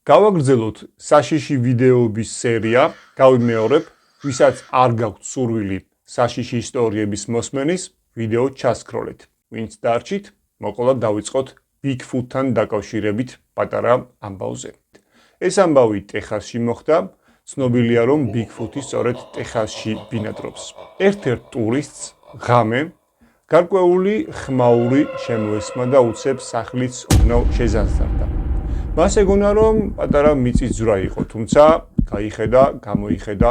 გავაგრძელოთ საშიში ვიდეოების სერია, გავიმეორებ, ვისაც არ გაქვთ სურვილი საშიში ისტორიების მოსმენის, ვიდეო ჩასკროლეთ. ვინც დარჩით, მოყოლად დავიწყოთ Bigfoot-თან დაკავშირებით პატარა ამბავზე. ეს ამბავი ტეხასში მოხდა, ცნობილია რომ Bigfoot-ი სწორედ ტეხასში ბინადრობს. ერთ-ერთ ტურისტს ღამე გარკვეული ხმაური შემოესმა და უცებ სახლიც ოდნავ შეზანზარდა. მას ეგონა რომ პატარა მიწისძვრა იყო, თუმცა გაიხედა, გამოიხედა,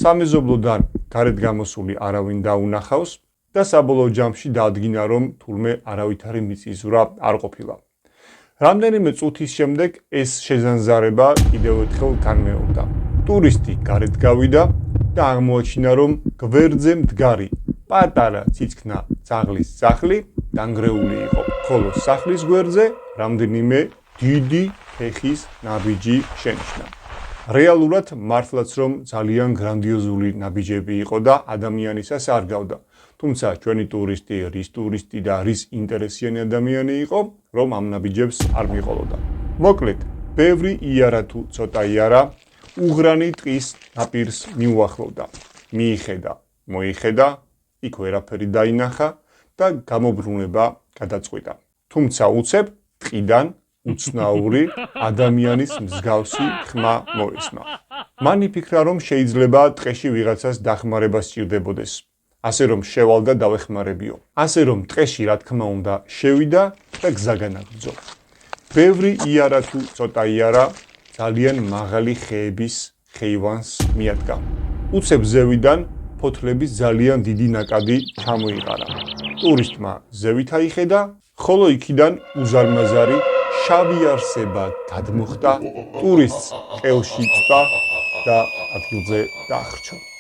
სამეზობლოდან გარეთ გამოსული არავინ დაუნახავს და საბოლოო ჯამში დაადგინა რომ თურმე არავითარი მიწისძვრა არ ყოფილა. რამდენიმე წუთის შემდეგ ეს შეზანზარება კიდევ ერთხელ განმეორდა. ტურისტი გარეთ გავიდა და აღმოაჩინა რომ გვერდზე მდგარი პატარა ციცქნა ძაღლის სახლი დანგრეული იყო, ხოლო სახლის გვერდზე რამდენიმე დიდი ფეხის ნაბიჯი შენიშნა. რეალურად მართლაც რომ ძალიან გრანდიოზული ნაბიჯები იყო და ადამიანისას არ გავდა. თუმცა ჩვენი ტურისტი, რის ტურისტი და რის ინტერესიანი ადამიანი იყო, რომ ამ ნაბიჯებს არ მიყოლოდა. მოკლედ, ბევრი იარა თუ ცოტა იარა, უღრანი ტყის ნაპირს მიუახლოვდა. მიიხედა, მოიხედა, იქ ვერაფერი დაინახა და გამობრუნება გადაწყვიტა. თუმცა უცებ ტყიდან უცნაური ადამიანის მსგავსი ხმა მოესმა. მან იფიქრა რომ შეიძლება ტყეში ვიღაცას დახმარება სჭირდებოდეს. ასე რომ შევალ და დავეხმარებიო. ასე რომ ტყეში რა თქმა უნდა შევიდა და გზა განაგრძო. ბევრი იარა თუ ცოტა იარა ძალიან მაღალი ხეების ხეივანს მიადგა. უცებ ზევიდან ფოთლების ძალიან დიდი ნაკადი ჩამოიყარა. ტურისტმა ზევით აიხედა, ხოლო იქიდან უზარმაზარი შავი არსება გადმოხდა, ტურისტს ყელში წვა და ადგილზე დაახრჩო.